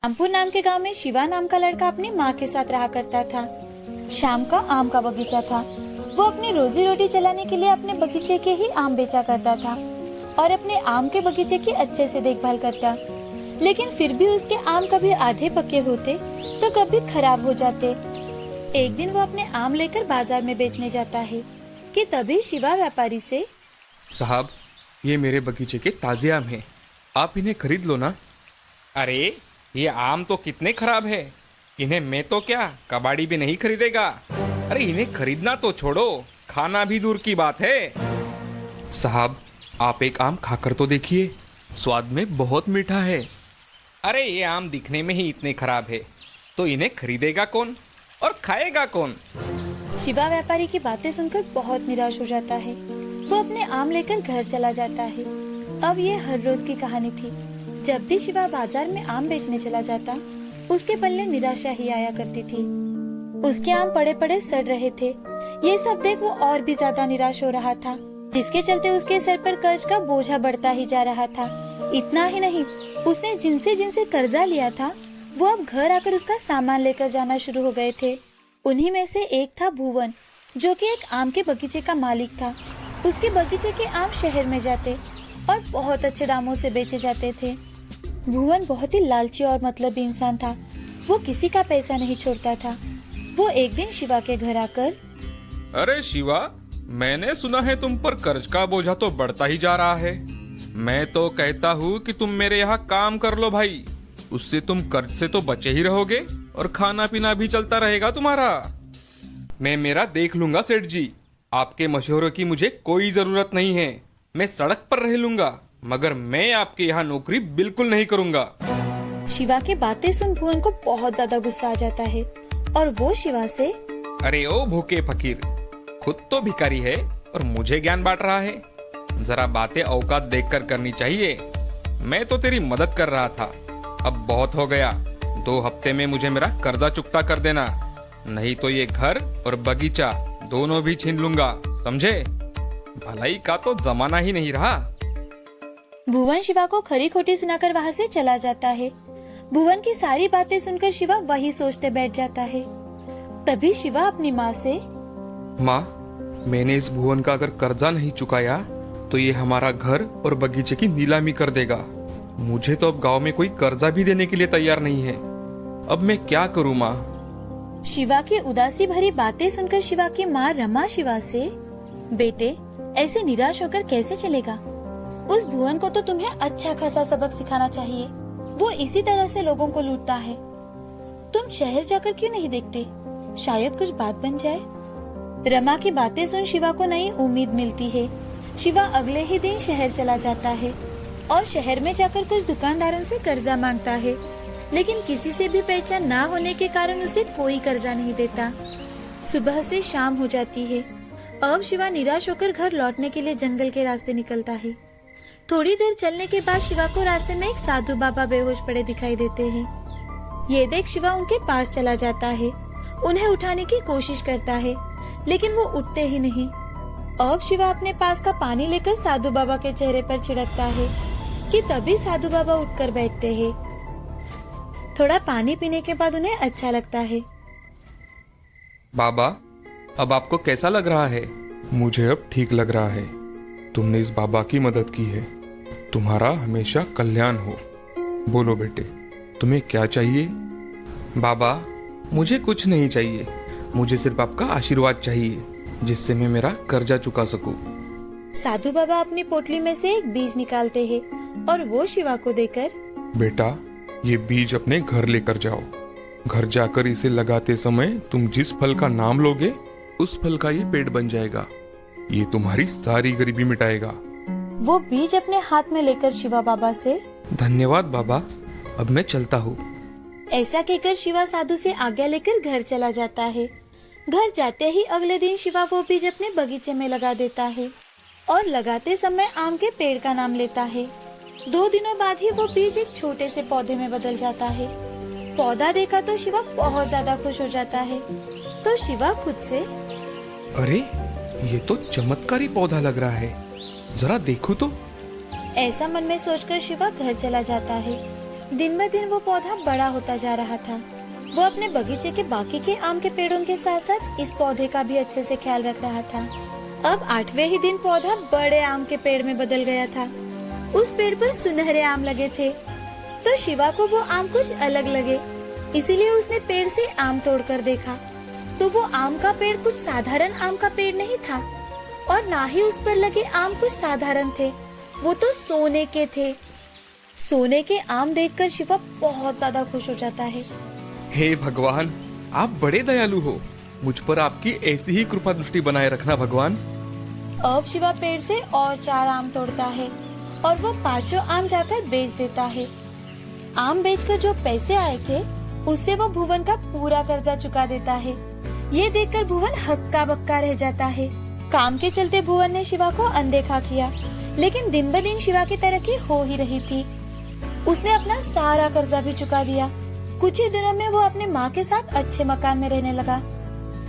रामपुर नाम के गांव में शिवा नाम का लड़का अपनी माँ के साथ रहा करता था। शाम का आम का बगीचा था। वो अपनी रोजी रोटी चलाने के लिए अपने बगीचे के ही आम बेचा करता था और अपने आम के बगीचे की अच्छे से देखभाल करता। लेकिन फिर भी उसके आम कभी आधे पके होते तो कभी खराब हो जाते। एक दिन वो अपने आम लेकर बाजार में बेचने जाता है कि तभी शिवा व्यापारी से, साहब, ये मेरे बगीचे के ताजे आम हैं, आप इन्हें खरीद लो ना। अरे ये आम तो कितने खराब है, इन्हें मैं तो क्या कबाड़ी भी नहीं खरीदेगा। अरे इन्हें खरीदना तो छोड़ो, खाना भी दूर की बात है। साहब, आप एक आम खाकर तो देखिए, स्वाद में बहुत मीठा है। अरे ये आम दिखने में ही इतने खराब है तो इन्हें खरीदेगा कौन और खाएगा कौन। शिवा व्यापारी की बातें सुनकर बहुत निराश हो जाता है। वो अपने आम लेकर घर चला जाता है। अब ये हर रोज की कहानी थी। जब भी शिवा बाजार में आम बेचने चला जाता, उसके पल्ले निराशा ही आया करती थी। उसके आम पड़े पड़े सड़ रहे थे। ये सब देख वो और भी ज्यादा निराश हो रहा था, जिसके चलते उसके सर पर कर्ज का बोझा बढ़ता ही जा रहा था। इतना ही नहीं, उसने जिनसे जिनसे कर्जा लिया था वो अब घर आकर उसका सामान लेकर जाना शुरू हो गए थे। उन्हीं में से एक था भुवन, जो कि एक आम के बगीचे का मालिक था। उसके बगीचे के आम शहर में जाते और बहुत अच्छे दामों से बेचे जाते थे। भुवन बहुत ही लालची और मतलबी इंसान था। वो किसी का पैसा नहीं छोड़ता था। वो एक दिन शिवा के घर आकर, अरे शिवा, मैंने सुना है तुम पर कर्ज का बोझा तो बढ़ता ही जा रहा है। मैं तो कहता हूँ कि तुम मेरे यहाँ काम कर लो भाई, उससे तुम कर्ज से तो बचे ही रहोगे और खाना पीना भी चलता रहेगा तुम्हारा। मैं मेरा देख लूंगा सेठ जी, आपके मशवरों की मुझे कोई जरूरत नहीं है। मैं सड़क पर रह लूंगा, मगर मैं आपके यहाँ नौकरी बिल्कुल नहीं करूंगा। शिवा की बातें सुन भुवन को बहुत ज्यादा गुस्सा आ जाता है और वो शिवा से, अरे ओ भूखे फकीर, खुद तो भिखारी है और मुझे ज्ञान बांट रहा है। जरा बातें औकात देखकर करनी चाहिए। मैं तो तेरी मदद कर रहा था, अब बहुत हो गया। 2 हफ्ते में मुझे मेरा कर्जा चुकता कर देना, नहीं तो ये घर और बगीचा दोनों भी छीन लूंगा, समझे? भलाई का तो जमाना ही नहीं रहा। भुवन शिवा को खरी खोटी सुनाकर वहाँ से चला जाता है। भुवन की सारी बातें सुनकर शिवा वही सोचते बैठ जाता है। तभी शिवा अपनी माँ से, माँ, मैंने इस भुवन का अगर कर्जा नहीं चुकाया तो ये हमारा घर और बगीचे की नीलामी कर देगा। मुझे तो अब गांव में कोई कर्जा भी देने के लिए तैयार नहीं है। अब मैं क्या करूँ माँ? शिवा की उदासी भरी बातें सुनकर शिवा की माँ रमा शिवा से, बेटे, ऐसे निराश होकर कैसे चलेगा? उस भुवन को तो तुम्हें अच्छा खासा सबक सिखाना चाहिए। वो इसी तरह से लोगों को लूटता है। तुम शहर जाकर क्यों नहीं देखते? शायद कुछ बात बन जाए। रमा की बातें सुन शिवा को नई उम्मीद मिलती है। शिवा अगले ही दिन शहर चला जाता है और शहर में जाकर कुछ दुकानदारों से कर्जा मांगता है, लेकिन किसी से भी पहचान ना होने के कारण उसे कोई कर्जा नहीं देता। सुबह से शाम हो जाती है। अब शिवा निराश होकर घर लौटने के लिए जंगल के रास्ते निकलता है। थोड़ी देर चलने के बाद शिवा को रास्ते में एक साधु बाबा बेहोश पड़े दिखाई देते हैं। ये देख शिवा उनके पास चला जाता है, उन्हें उठाने की कोशिश करता है, लेकिन वो उठते ही नहीं। अब शिवा अपने पास का पानी लेकर साधु बाबा के चेहरे पर छिड़कता है कि तभी साधु बाबा उठकर बैठते हैं। थोड़ा पानी पीने के बाद उन्हें अच्छा लगता है। बाबा, अब आपको कैसा लग रहा है? मुझे अब ठीक लग रहा है। तुमने इस बाबा की मदद की है। तुम्हारा हमेशा कल्याण हो। बोलो बेटे, तुम्हें क्या चाहिए? बाबा, मुझे कुछ नहीं चाहिए। मुझे सिर्फ आपका आशीर्वाद चाहिए, जिससे मैं मेरा कर्जा चुका सकूं। साधु बाबा अपनी पोटली में से एक बीज निकालते हैं और वो शिवा को देकर, बेटा, ये बीज अपने घर लेकर जाओ। घर जाकर इसे लगाते समय तुम जिस फल का नाम लोगे, उस फल का ये पेड़ बन जाएगा। ये तुम्हारी सारी गरीबी मिटाएगा। वो बीज अपने हाथ में लेकर शिवा बाबा से, धन्यवाद बाबा, अब मैं चलता हूँ। ऐसा कहकर शिवा साधु से आज्ञा लेकर घर चला जाता है। घर जाते ही अगले दिन शिवा वो बीज अपने बगीचे में लगा देता है और लगाते समय आम के पेड़ का नाम लेता है। 2 दिनों बाद ही वो बीज एक छोटे से पौधे में बदल जाता है। पौधा देखा तो शिवा बहुत ज्यादा खुश हो जाता है। तो शिवा खुद से, अरे ये तो चमत्कारी पौधा लग रहा है, जरा देखो तो। ऐसा मन में सोचकर शिवा घर चला जाता है। दिन ब दिन वो पौधा बड़ा होता जा रहा था। वो अपने बगीचे के बाकी के आम के पेड़ों के साथ साथ इस पौधे का भी अच्छे से ख्याल रख रहा था। अब 8वें ही दिन पौधा बड़े आम के पेड़ में बदल गया था। उस पेड़ पर सुनहरे आम लगे थे, तो शिवा को वो आम कुछ अलग लगे, इसीलिए उसने पेड़ से आम तोड़कर देखा तो वो आम का पेड़ कुछ साधारण आम का पेड़ नहीं था और ना ही उस पर लगे आम कुछ साधारण थे, वो तो सोने के थे। सोने के आम देखकर शिवा बहुत ज्यादा खुश हो जाता है। हे भगवान, आप बड़े दयालु हो। मुझ पर आपकी ऐसी ही कृपा दृष्टि बनाए रखना भगवान। अब शिवा पेड़ से और 4 आम तोड़ता है और वो 5 आम जाकर बेच देता है। आम बेचकर जो पैसे आए थे उससे वो भुवन का पूरा कर्जा चुका देता है। ये देखकर भुवन हक्का बक्का रह जाता है। काम के चलते भुवन ने शिवा को अनदेखा किया, लेकिन दिन ब दिन शिवा की तरक्की हो ही रही थी। उसने अपना सारा कर्जा भी चुका दिया। कुछ ही दिनों में वो अपनी माँ के साथ अच्छे मकान में रहने लगा।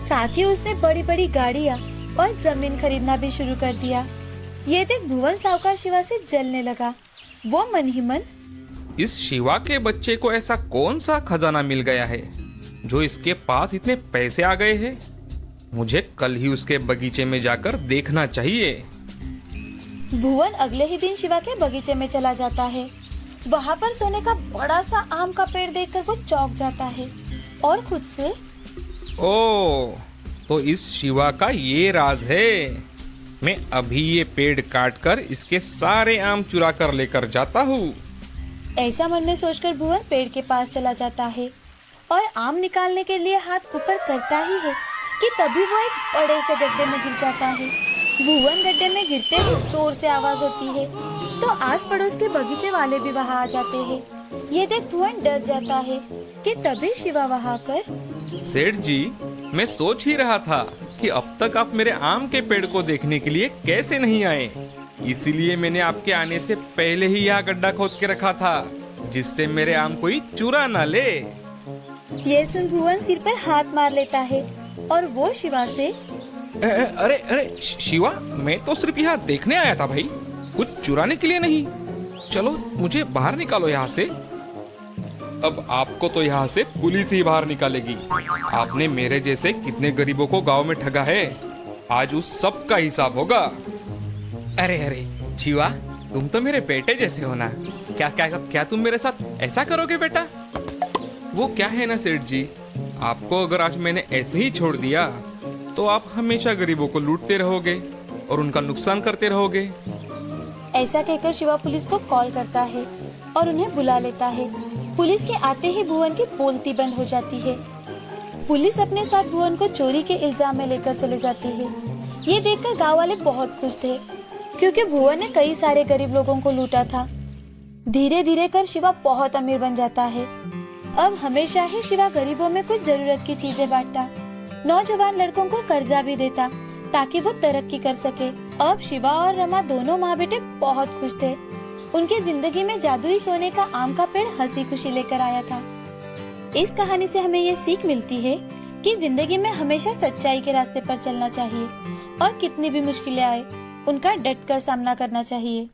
साथ ही उसने बड़ी बड़ी गाड़ियाँ और जमीन खरीदना भी शुरू कर दिया। ये देख भुवन साहूकार शिवा से जलने लगा। वो मन ही मन, इस शिवा के बच्चे को ऐसा कौन सा खजाना मिल गया है जो इसके पास इतने पैसे आ गए हैं? मुझे कल ही उसके बगीचे में जाकर देखना चाहिए। भुवन अगले ही दिन शिवा के बगीचे में चला जाता है। वहाँ पर सोने का बड़ा सा आम का पेड़ देखकर वो चौंक जाता है और खुद से, ओ, तो इस शिवा का ये राज है। मैं अभी ये पेड़ काटकर इसके सारे आम चुरा कर लेकर जाता हूँ। ऐसा मन में सोचकर भुवन पेड़ के पास चला जाता है और आम निकालने के लिए हाथ ऊपर करता ही है कि तभी वो एक बड़े से गड्ढे में गिर जाता है। भुवन गड्ढे में गिरते ही जोर से आवाज होती है, तो आस पड़ोस के बगीचे वाले भी वहाँ आ जाते हैं। ये देख भुवन डर जाता है कि तभी शिवा वहाँ आकर, सेठ जी, मैं सोच ही रहा था कि अब तक आप मेरे आम के पेड़ को देखने के लिए कैसे नहीं आए। इसीलिए मैंने आपके आने से पहले ही यहाँ गड्ढा खोद के रखा था, जिससे मेरे आम कोई चुरा ना ले। ये सुन भुवन सिर पर हाथ मार लेता है और वो शिवा से, अरे अरे शिवा, मैं तो सिर्फ यहाँ देखने आया था भाई, कुछ चुराने के लिए नहीं। चलो मुझे बाहर निकालो यहाँ से। अब आपको तो यहाँ से पुलिस ही बाहर निकालेगी। आपने मेरे जैसे कितने गरीबों को गांव में ठगा है, आज उस सब का हिसाब होगा। अरे अरे शिवा, तुम तो मेरे बेटे जैसे हो ना। क्या क्या क्या तुम मेरे साथ ऐसा करोगे बेटा? वो क्या है ना सेठ जी, आपको अगर आज मैंने ऐसे ही छोड़ दिया तो आप हमेशा गरीबों को लूटते रहोगे और उनका नुकसान करते रहोगे। ऐसा कहकर शिवा पुलिस को कॉल करता है और उन्हें बुला लेता है। पुलिस के आते ही भुवन की बोलती बंद हो जाती है। पुलिस अपने साथ भुवन को चोरी के इल्जाम में लेकर चले जाती है। ये देखकर गांव वाले बहुत खुश थे, क्योंकि भुवन ने कई सारे गरीब लोगों को लूटा था। धीरे धीरे कर शिवा बहुत अमीर बन जाता है। अब हमेशा ही शिवा गरीबों में कुछ जरूरत की चीजें बांटता, नौजवान लड़कों को कर्जा भी देता ताकि वो तरक्की कर सके। अब शिवा और रमा दोनों माँ बेटे बहुत खुश थे। उनकी जिंदगी में जादुई सोने का आम का पेड़ हंसी खुशी लेकर आया था। इस कहानी से हमें ये सीख मिलती है कि जिंदगी में हमेशा सच्चाई के रास्ते पर चलना चाहिए और कितनी भी मुश्किलें आए उनका डट कर सामना करना चाहिए।